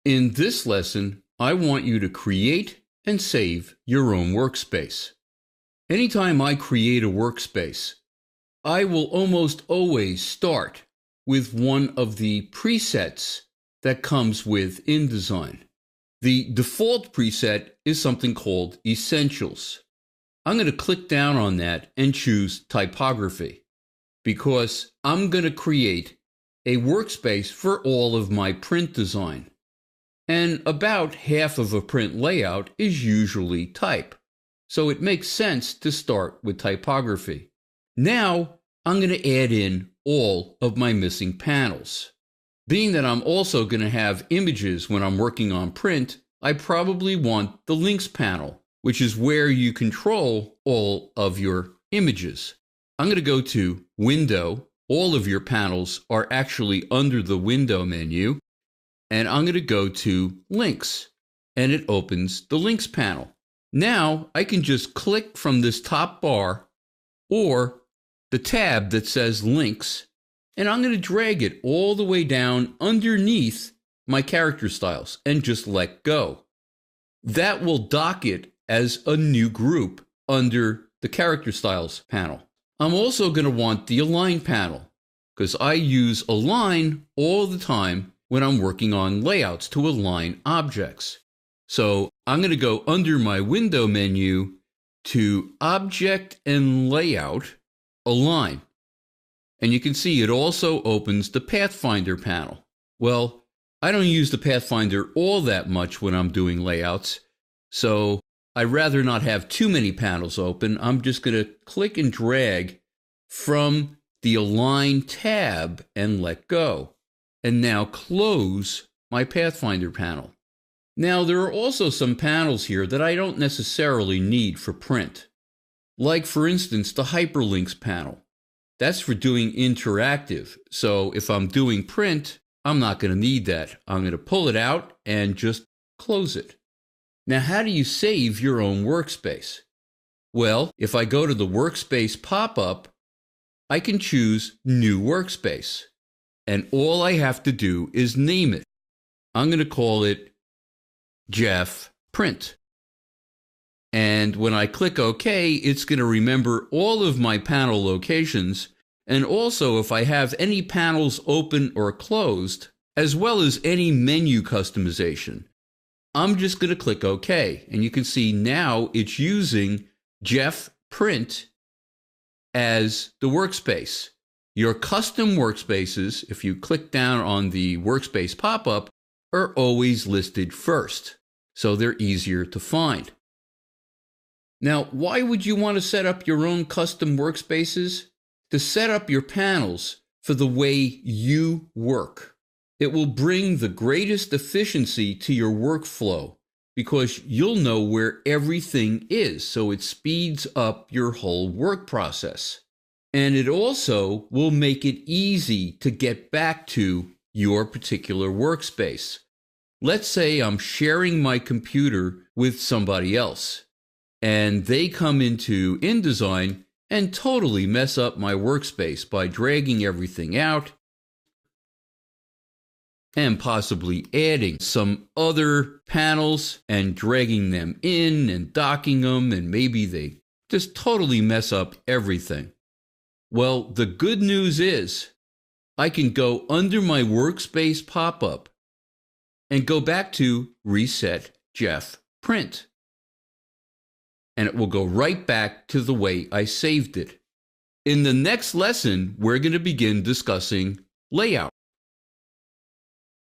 In this lesson, I want you to create and save your own workspace. Anytime I create a workspace, I will almost always start with one of the presets that comes with InDesign. The default preset is something called Essentials. I'm going to click down on that and choose Typography because I'm going to create a workspace for all of my print design. And about half of a print layout is usually type. So it makes sense to start with typography. Now I'm going to add in all of my missing panels. Being that I'm also going to have images when I'm working on print, I probably want the links panel, which is where you control all of your images. I'm going to go to Window. All of your panels are actually under the Window menu. And I'm going to go to Links, and it opens the Links panel. Now I can just click from this top bar or the tab that says Links, and I'm going to drag it all the way down underneath my character styles and just let go. That will dock it as a new group under the character styles panel. I'm also going to want the Align panel because I use Align all the time when I'm working on layouts to align objects. So I'm going to go under my Window menu to Object and Layout, Align. And you can see it also opens the Pathfinder panel. Well, I don't use the Pathfinder all that much when I'm doing layouts, so I'd rather not have too many panels open. I'm just going to click and drag from the Align tab and let go. And now close my Pathfinder panel. Now there are also some panels here that I don't necessarily need for print. Like for instance, the Hyperlinks panel. That's for doing interactive. So if I'm doing print, I'm not going to need that. I'm going to pull it out and just close it. Now, how do you save your own workspace? Well, if I go to the Workspace pop-up, I can choose New Workspace. And all I have to do is name it. I'm going to call it Jeff Print. And when I click OK, it's going to remember all of my panel locations, and also if I have any panels open or closed, as well as any menu customization. I'm just going to click OK, and you can see now it's using Jeff Print as the workspace. Your custom workspaces, if you click down on the Workspace pop-up, are always listed first, so they're easier to find. Now, why would you want to set up your own custom workspaces? To set up your panels for the way you work. It will bring the greatest efficiency to your workflow because you'll know where everything is, so it speeds up your whole work process. And it also will make it easy to get back to your particular workspace. Let's say I'm sharing my computer with somebody else, and they come into InDesign and totally mess up my workspace by dragging everything out and possibly adding some other panels and dragging them in and docking them, and maybe they just totally mess up everything. Well, the good news is I can go under my Workspace pop-up and go back to Reset Jeff Print. And it will go right back to the way I saved it. In the next lesson, we're going to begin discussing layout.